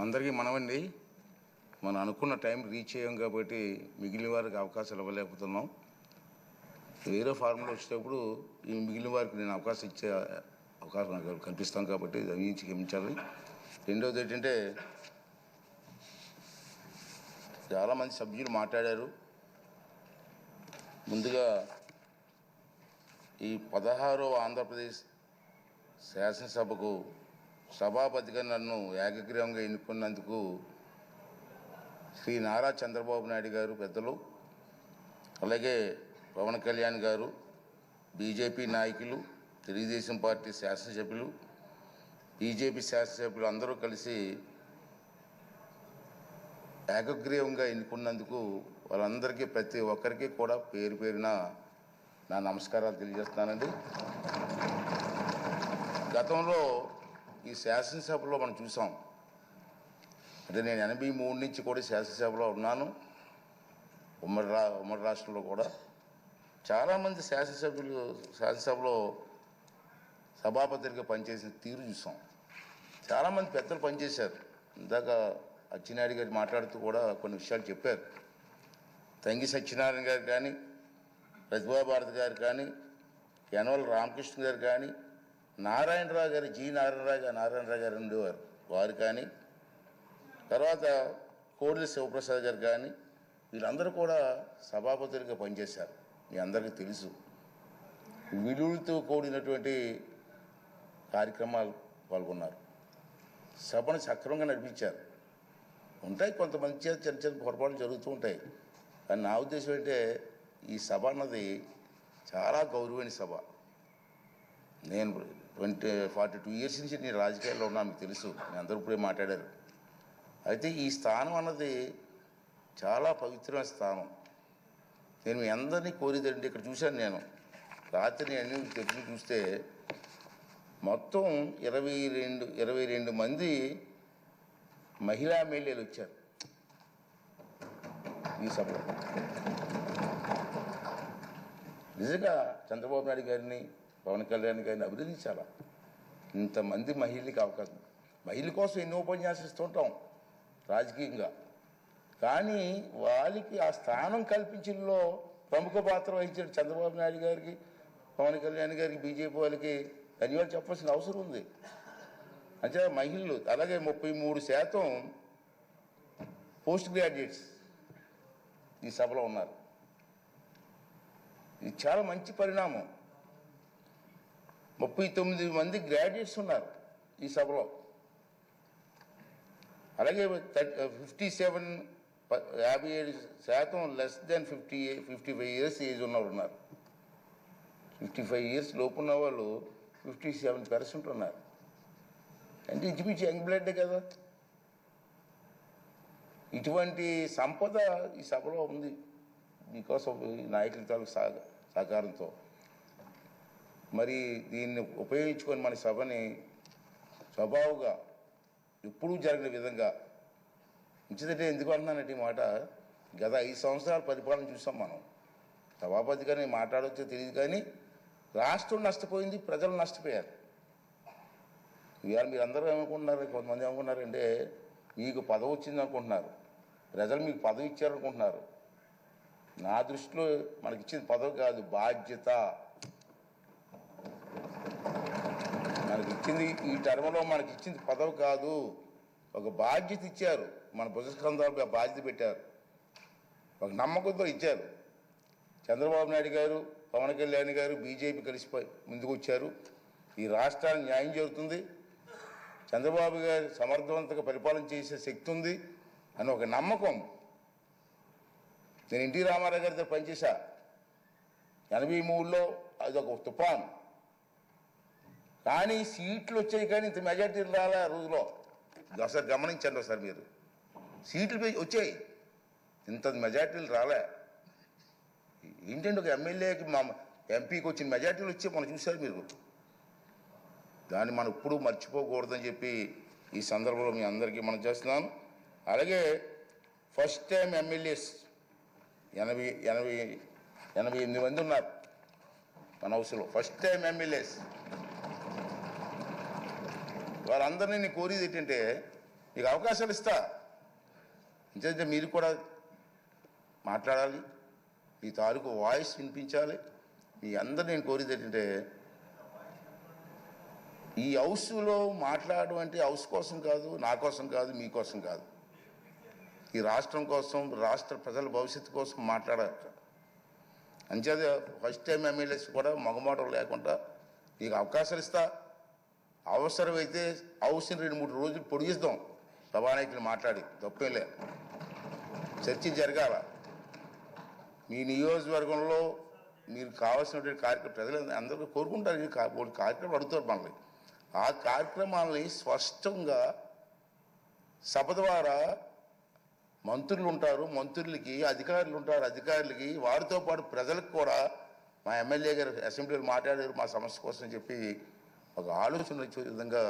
అందరికీ మనమండి. మనం అనుకున్న టైం రీచ్ అయ్యాం కాబట్టి మిగిలిన వారికి అవకాశాలు ఇవ్వలేకపోతున్నాం. వేరే ఫార్ములా వచ్చేటప్పుడు ఈ మిగిలిన వారికి నేను అవకాశం ఇచ్చే అవకాశం నాకు కల్పిస్తాం కాబట్టి దయించి క్షమించాలి. రెండవది ఏంటంటే, చాలామంది సభ్యులు మాట్లాడారు. ముందుగా ఈ 16వ ఆంధ్రప్రదేశ్ శాసనసభకు సభాపతిగా నన్ను ఏకగ్రీవంగా ఎన్నుకున్నందుకు శ్రీ నారా చంద్రబాబు నాయుడు గారు పెద్దలు, అలాగే పవన్ కళ్యాణ్ గారు, బీజేపీ నాయకులు, తెలుగుదేశం పార్టీ శాసనసభ్యులు, బీజేపీ శాసనసభ్యులు అందరూ కలిసి ఏకగ్రీవంగా ఎన్నుకున్నందుకు వాళ్ళందరికీ ప్రతి ఒక్కరికి కూడా పేరు పేరున నా నమస్కారాలు తెలియజేస్తున్నానండి. గతంలో ఈ శాసనసభలో మనం చూసాం. అంటే నేను 83 నుంచి కూడా శాసనసభలో ఉన్నాను. ఉమ్మడి రాష్ట్రంలో కూడా చాలామంది శాసనసభలో సభాపతిగా పనిచేసిన తీరు చూసాం. చాలామంది పెద్దలు పనిచేశారు. ఇందాక అచ్చెన్నాయుడు గారు మాట్లాడుతూ కూడా కొన్ని విషయాలు చెప్పారు. తంగి సత్యనారాయణ గారు కానీ, ప్రతిభా భారతి గారు కానీ, యనమల రామకృష్ణ గారు కానీ, నారాయణరావు గారు, నారాయణరావు గారు ఉండేవారు, వారు కానీ, తర్వాత కోడెల శివప్రసాద్ గారు కానీ, వీళ్ళందరూ కూడా సభాపతులుగా పనిచేశారు. మీ అందరికీ తెలుసు. విలువలతో కూడినటువంటి కార్యక్రమాలు పాల్గొన్నారు. సభను సక్రమంగా నడిపించారు. ఉంటాయి కొంతమంది చేత చిన్న చిన్న పొరపాట్లు జరుగుతూ ఉంటాయి. కానీ నా ఉద్దేశం ఏంటంటే, ఈ సభ అన్నది చాలా గౌరవమైన సభ. నేను 42 ఇయర్స్ నుంచి నేను రాజకీయాల్లో ఉన్నా, మీకు తెలుసు. మీ అందరూ ఇప్పుడే మాట్లాడారు. అయితే ఈ స్థానం అన్నది చాలా పవిత్రమైన స్థానం. నేను మీ అందరినీ కోరేదంటే, ఇక్కడ చూశాను నేను రాత్రి అన్ని తెప్పి చూస్తే మొత్తం 22 మంది మహిళా ఎమ్మెల్యేలు వచ్చారు ఈ సభలో. నిజంగా చంద్రబాబు నాయుడు గారిని, పవన్ కళ్యాణ్ గారిని అభినందించాలా. ఇంతమంది మహిళలకు అవకాశం. మహిళల కోసం ఎన్నో ఉపన్యాసాలు ఇస్తుంటాం రాజకీయంగా, కానీ వాళ్ళకి ఆ స్థానం కల్పించడంలో ప్రముఖ పాత్ర వహించిన చంద్రబాబు నాయుడు గారికి, పవన్ కళ్యాణ్ గారికి, బీజేపీ వాళ్ళకి ధన్యవాదాలు చెప్పాల్సిన అవసరం ఉంది. అంటే మహిళలు, అలాగే 33% పోస్ట్ గ్రాడ్యుయేట్స్ ఈ సభలో ఉన్నారు. ఇది చాలా మంచి పరిణామం. 39 మంది గ్రాడ్యుయేట్స్ ఉన్నారు ఈ సభలో. అలాగే 57% లెస్ దెన్ 55 ఇయర్స్ ఏజ్ ఉన్నవారు ఉన్నారు. 55 ఇయర్స్ లోపు ఉన్న వాళ్ళు 57% ఉన్నారు. అంటే ఇంచుమించు యంగ్ బ్లడ్ కదా. ఇటువంటి సంపద ఈ సభలో ఉంది బికాస్ ఆఫ్ నాయకుల తాలూకు సహకారంతో. మరి దీన్ని ఉపయోగించుకొని మన సభని స్వభావంగా ఎప్పుడూ జరిగిన విధంగా ఉంచితే, ఎందుకు అంటున్నానంటే ఈ మాట, గత 5 సంవత్సరాల పరిపాలన చూసాం మనం. సభాపతిగా నేను మాట్లాడవచ్చో తెలియదు, కానీ రాష్ట్రం నష్టపోయింది, ప్రజలు నష్టపోయారు. ఇవాళ మీరు అందరూ ఏమనుకుంటున్నారు, కొంతమంది ఏమనుకుంటున్నారంటే మీకు పదవి వచ్చింది అనుకుంటున్నారు, ప్రజలు మీకు పదవి ఇచ్చారనుకుంటున్నారు. నా దృష్టిలో మనకి ఇచ్చింది పదవి కాదు, బాధ్యత. మనకి ఇచ్చింది, ఈ టర్మ్లో మనకి ఇచ్చింది పదవి కాదు, ఒక బాధ్యత ఇచ్చారు. మన భుజస్కంధాలపై బాధ్యత పెట్టారు, ఒక నమ్మకంతో ఇచ్చారు. చంద్రబాబు నాయుడు గారు, పవన్ కళ్యాణ్ గారు, బీజేపీ కలిసిపోయి ముందుకు వచ్చారు. ఈ రాష్ట్రానికి న్యాయం జరుగుతుంది, చంద్రబాబు గారు సమర్థవంతంగా పరిపాలన చేసే శక్తి ఉంది అని ఒక నమ్మకం. నేను ఎన్టీ రామారావు గారితో పనిచేశా 83లో, అది ఒక తుఫాన్. కానీ సీట్లు వచ్చాయి, కానీ ఇంత మెజార్టీలు రాలే ఆ రోజులో. ఒకసారి గమనించండి, ఒకసారి మీరు. సీట్లు వచ్చాయి, ఇంత మెజార్టీలు రాలే. ఏంటంటే ఒక ఎమ్మెల్యేకి, మా ఎంపీకి వచ్చిన మెజార్టీలు వచ్చి మనం చూశారు మీరు. దాన్ని మనం ఎప్పుడూ మర్చిపోకూడదని చెప్పి ఈ సందర్భంలో మీ అందరికీ మనం చేస్తున్నాను. అలాగే ఫస్ట్ టైం ఎమ్మెల్యేస్ 88 మంది ఉన్నారు మన హౌస్లో. ఫస్ట్ టైం ఎమ్మెల్యేస్ వారందరినీ నేను కోరేది ఏంటంటే, మీకు అవకాశాలు ఇస్తా. ఎందుకంటే మీరు కూడా మాట్లాడాలి, మీ తాలూకు వాయిస్ వినిపించాలి. మీ అందరూ నేను కోరేది ఏంటంటే, ఈ హౌస్లో మాట్లాడడం అంటే హౌస్ కోసం కాదు, నా కోసం కాదు, మీకోసం కాదు, ఈ రాష్ట్రం కోసం, రాష్ట్ర ప్రజల భవిష్యత్తు కోసం మాట్లాడాలి. అంచేత ఫస్ట్ టైం ఎమ్మెల్యేస్ కూడా మగమాటం లేకుండా నీకు అవకాశాలు ఇస్తా. అవసరమైతే హౌస్ని 2-3 రోజులు పొడిగిస్తాం సభానాయకులు మాట్లాడి, తప్పేలే. చర్చ జరగాల. మీ నియోజకవర్గంలో మీరు కావాల్సినటువంటి కార్యక్రమం ప్రజలు అందరూ కోరుకుంటారు. కార్యక్రమం అడుగుతారు మనల్ని. ఆ కార్యక్రమాలని స్పష్టంగా సభ ద్వారా మంత్రులు ఉంటారు, మంత్రులకి అధికారులు ఉంటారు, అధికారులకి వారితో పాటు ప్రజలకు కూడా మా ఎమ్మెల్యే గారు అసెంబ్లీలో మాట్లాడారు మా సమస్య కోసం చెప్పి ఒక ఆలోచన వచ్చే విధంగా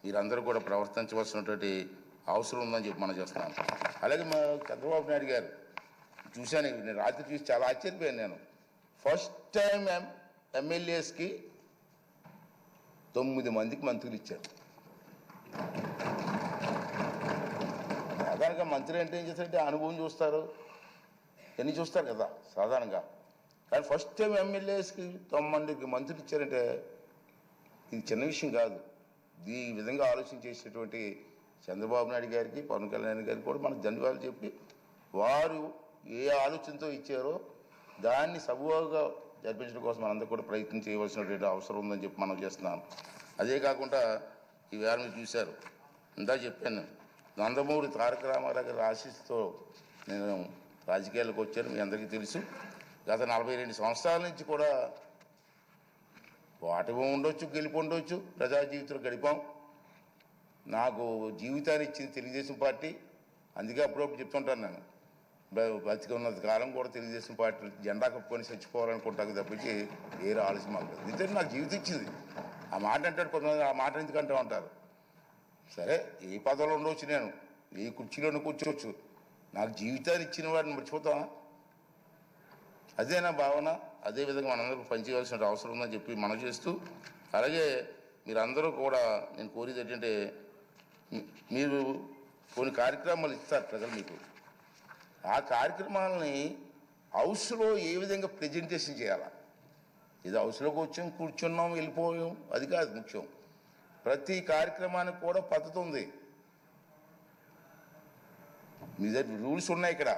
మీరందరూ కూడా ప్రవర్తించవలసినటువంటి అవసరం ఉందని చెప్పి మనం చేస్తున్నాం. అలాగే మా చంద్రబాబు నాయుడు గారు చూశాను, నేను రాత్రి చూసి చాలా ఆశ్చర్యపోయాను. నేను ఫస్ట్ టైం ఎమ్మెల్యేస్కి 9 మందికి మంత్రులు ఇచ్చారు. సాధారణంగా మంత్రి అంటే ఏం చేస్తారంటే అనుభవం చూస్తారు, ఎన్ని చూస్తారు కదా సాధారణంగా. కానీ ఫస్ట్ టైం ఎమ్మెల్యేస్కి 9 మందికి మంత్రులు ఇచ్చారంటే ఇది చిన్న విషయం కాదు. ఈ విధంగా ఆలోచన చేసేటువంటి చంద్రబాబు నాయుడు గారికి, పవన్ కళ్యాణ్ గారికి కూడా మనకు ధన్యవాదాలు చెప్పి, వారు ఏ ఆలోచనతో ఇచ్చారో దాన్ని సబూగా జరిపించడం కోసం మనందరూ కూడా ప్రయత్నం చేయవలసినటువంటి అవసరం ఉందని చెప్పి మనం చేస్తున్నాను. అదే కాకుండా ఈవేళ మీరు చూశారు, ఇందా చెప్పాను, నందమూరి తారక రామారావు గారి ఆశీస్సుతో నేను రాజకీయాలకు వచ్చాను. మీ అందరికీ తెలుసు. గత 42 సంవత్సరాల నుంచి కూడా వాటివి ఉండొచ్చు, గెలిపి ఉండొచ్చు, ప్రజా జీవితంలో గడిపాం. నాకు జీవితాన్ని ఇచ్చింది తెలుగుదేశం పార్టీ. అందుకే అప్పుడప్పుడు చెప్తుంటాను, నేను బతికి ఉన్నంత కాలం కూడా తెలుగుదేశం పార్టీ జెండా కప్పుకొని చచ్చిపోవాలనుకుంటాను తప్పించి వేరే ఆలోచన మాకు లేదు. నిజంగా నాకు జీవితం ఇచ్చింది. ఆ మాట అంటాడు కొంతమంది, ఆ మాట ఎందుకంటూ ఉంటారు. సరే, ఏ పదవిలో ఉండవచ్చు, నేను ఏ కుర్చీలోనూ కూర్చోవచ్చు, నాకు జీవితాన్ని ఇచ్చిన వాడిని మర్చిపోతామా? అదే నా భావన. అదేవిధంగా మనందరూ పనిచేయాల్సిన అవసరం ఉందని చెప్పి మనం చేస్తూ, అలాగే మీరందరూ కూడా నేను కోరేది ఏంటంటే, మీరు కొన్ని కార్యక్రమాలు ఇస్తారు ప్రజలు మీకు. ఆ కార్యక్రమాలని హౌస్లో ఏ విధంగా ప్రజెంటేషన్ చేయాలా? ఇది హౌస్లోకి వచ్చాం, కూర్చున్నాం, వెళ్ళిపోయాం, అది కాదు ముఖ్యం. ప్రతి కార్యక్రమానికి కూడా పద్ధతి ఉంది. మీ దగ్గర రూల్స్ ఉన్నాయి. ఇక్కడ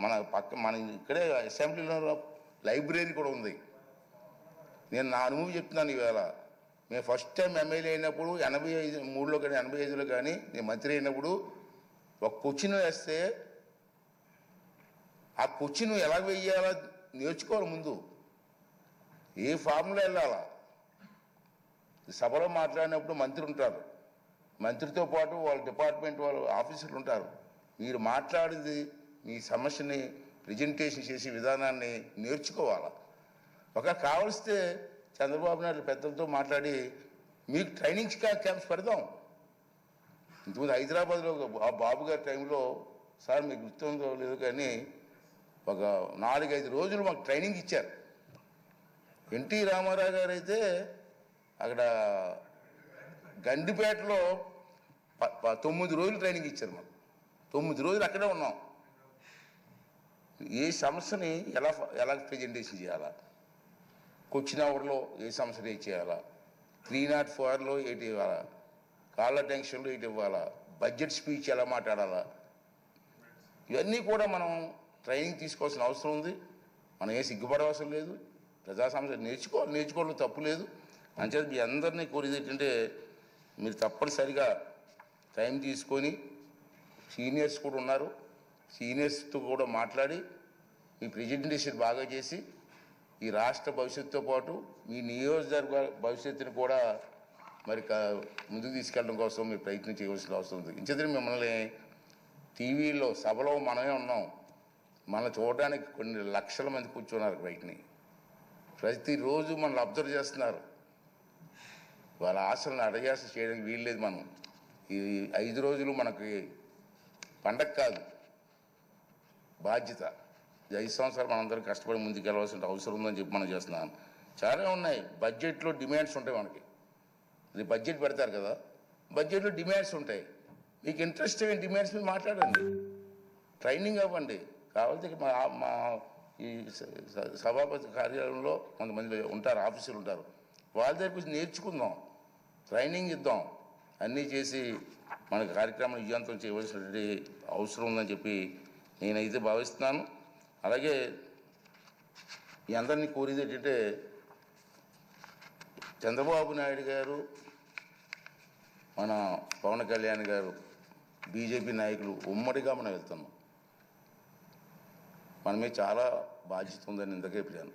మన ఇక్కడే అసెంబ్లీలో లైబ్రరీ కూడా ఉంది. నేను నా అనుభవం చెప్తున్నాను. ఈవేళ మేము ఫస్ట్ టైం ఎమ్మెల్యే అయినప్పుడు 83లో కానీ 85లో కానీ నేను మంత్రి అయినప్పుడు ఒక క్వశ్చన్ వేస్తే ఆ క్వశ్చన్ ఎలా వెయ్యాలా నేర్చుకోవాలి. ముందు ఏ ఫార్ములా వెళ్ళాలా. సభలో మాట్లాడినప్పుడు మంత్రి ఉంటారు, మంత్రితో పాటు వాళ్ళ డిపార్ట్మెంట్ వాళ్ళ ఆఫీసర్లు ఉంటారు. మీరు మాట్లాడింది మీ సమస్యని ప్రజెంటేషన్ చేసే విధానాన్ని నేర్చుకోవాలి. ఒక కావలిస్తే చంద్రబాబు నాయుడు పెద్దలతో మాట్లాడి మీకు ట్రైనింగ్ క్యాంప్స్ పెడదాం. ఇంతకుముందు హైదరాబాద్లో బాబు గారి టైంలో, సార్ మీకు గుర్తుందో లేదో కానీ, ఒక 4-5 రోజులు మాకు ట్రైనింగ్ ఇచ్చారు. ఎన్టీ రామారావు గారు అయితే అక్కడ గండిపేటలో 9 రోజులు ట్రైనింగ్ ఇచ్చారు మాకు. 9 రోజులు అక్కడే ఉన్నాం. ఏ సమస్యని ఎలా ప్రజెంటేషన్ చేయాలా, క్వశ్చన్ అవర్లో ఏ సమస్యని చేయాలా, 304లో ఏంటి ఇవ్వాలా, కాళ్ళ టెన్షన్లో ఏంటి ఇవ్వాలా, బడ్జెట్ స్పీచ్ ఎలా మాట్లాడాలా, ఇవన్నీ కూడా మనం ట్రైనింగ్ తీసుకోవాల్సిన అవసరం ఉంది. మనం ఏ సిగ్గుపడవలసిన లేదు. ప్రజా సమస్య నేర్చుకోవడంలో తప్పు లేదు. అంచేత మీ అందరినీ కోరేది ఏంటంటే, మీరు తప్పనిసరిగా టైం తీసుకొని, సీనియర్స్ కూడా ఉన్నారు, సీనియర్స్తో కూడా మాట్లాడి మీ ప్రెజెంటేషన్ బాగా చేసి ఈ రాష్ట్ర భవిష్యత్తుతో పాటు మీ నియోజకవర్గ భవిష్యత్తును కూడా మరి ముందుకు తీసుకెళ్ళడం కోసం మీరు ప్రయత్నం చేయవలసిన అవసరం ఉంది. ఇంచేత మిమ్మల్ని టీవీలో సభలో మనమే ఉన్నాం, మనల్ని చూడడానికి కొన్ని లక్షల మంది కూర్చున్నారు బయటని. ప్రతిరోజు మనల్ని అబ్జర్వ్ చేస్తున్నారు. వాళ్ళ ఆశలను అడగాస చేయడానికి వీల్లేదు. మనం ఈ 5 రోజులు మనకి పండగ కాదు, బాధ్యత. 5 సంవత్సరాలు మనందరం కష్టపడి ముందుకు వెళ్ళవలసిన అవసరం ఉందని చెప్పి మనం చేస్తున్నాను. చాలా ఉన్నాయి. బడ్జెట్లో డిమాండ్స్ ఉంటాయి మనకి. ఇది బడ్జెట్ పెడతారు కదా, బడ్జెట్లో డిమాండ్స్ ఉంటాయి. మీకు ఇంట్రెస్ట్ అయిన డిమాండ్స్ మీద మాట్లాడండి, ట్రైనింగ్ అవ్వండి. కావాలంటే మా ఈ సభాపతి కార్యాలయంలో కొంతమంది ఉంటారు, ఆఫీసులు ఉంటారు, వాళ్ళ దగ్గర కొంచెం నేర్చుకుందాం, ట్రైనింగ్ ఇద్దాం. అన్నీ చేసి మన కార్యక్రమం విజయవంతం చేయవలసినటువంటి అవసరం ఉందని చెప్పి నేనైతే భావిస్తున్నాను. అలాగే ఈ అందరినీ కోరేది ఏంటంటే, చంద్రబాబు నాయుడు గారు, మన పవన్ కళ్యాణ్ గారు, బీజేపీ నాయకులు ఉమ్మడిగా మనం వెళ్తున్నాం. మన మీద చాలా బాధ్యత ఉందని ఇందుకే చెప్పాను.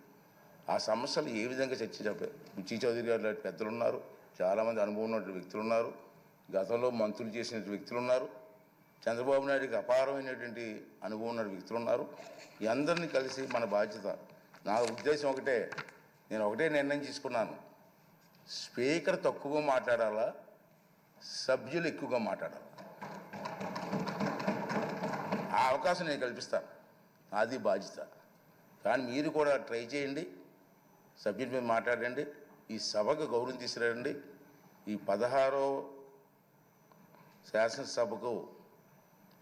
ఆ సమస్యలు ఏ విధంగా చర్చించారు? రుచి చౌదరి గారు లాంటి పెద్దలు ఉన్నారు, చాలామంది అనుభవం ఉన్న వ్యక్తులు ఉన్నారు, గతంలో మంత్రులు చేసిన వ్యక్తులు ఉన్నారు, చంద్రబాబు నాయుడికి అపారమైనటువంటి అనుభవం ఉన్న వ్యక్తులు ఉన్నారు. ఈ అందరినీ కలిసి మన బాధ్యత. నా ఉద్దేశం ఒకటే, నేను ఒకటే నిర్ణయం తీసుకున్నాను, స్పీకర్ తక్కువగా మాట్లాడాలా, సభ్యులు ఎక్కువగా మాట్లాడాలి. ఆ అవకాశం నేను కల్పిస్తాను, అది బాధ్యత. కానీ మీరు కూడా ట్రై చేయండి, సభ్యుల మీద మాట్లాడండి, ఈ సభకు గౌరవం తీసుకురండి. ఈ 16వ శాసనసభకు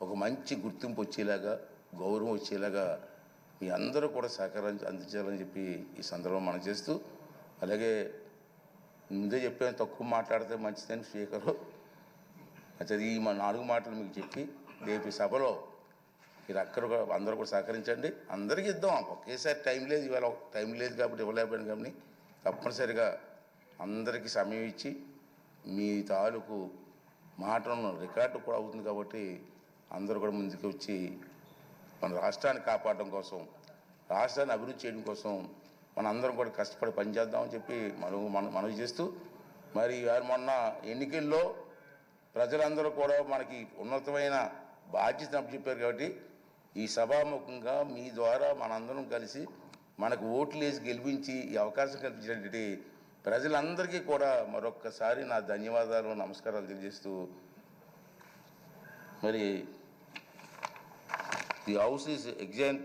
ఒక మంచి గుర్తింపు వచ్చేలాగా, గౌరవం వచ్చేలాగా మీ అందరూ కూడా సహకారం అందించాలని చెప్పి ఈ సందర్భం మనం చేస్తూ, అలాగే ముందే చెప్పాను తక్కువ మాట్లాడితే మంచిదని స్పీకరు. అది ఈ మా 4 మాటలు మీకు చెప్పి రేపు సభలో మీరు అందరూ కూడా సహకరించండి. అందరికీ ఇద్దాం, ఒకేసారి టైం లేదు, ఇవాళ టైం లేదు కాబట్టి ఇవ్వలేకపోయాను. కానీ తప్పనిసరిగా అందరికీ సమయం ఇచ్చి మీ తాలూకు మాటలను రికార్డు కూడా అవుతుంది కాబట్టి అందరూ కూడా ముందుకు వచ్చి మన రాష్ట్రాన్ని కాపాడడం కోసం, రాష్ట్రాన్ని అభివృద్ధి చేయడం కోసం మనందరం కూడా కష్టపడి పనిచేద్దామని చెప్పి మనవి చేస్తూ, మరి మొన్న ఎన్నికల్లో ప్రజలందరూ కూడా మనకి ఉన్నతమైన బాధ్యత చెప్పారు కాబట్టి ఈ సభాముఖంగా మీ ద్వారా మనందరం కలిసి మనకు ఓట్లు వేసి గెలిపించి ఈ అవకాశం కల్పించినటువంటి ప్రజలందరికీ కూడా మరొక్కసారి నా ధన్యవాదాలు, నమస్కారాలు తెలియజేస్తూ, మరి ది హౌస్ ఈజ్ ఎగ్జామ్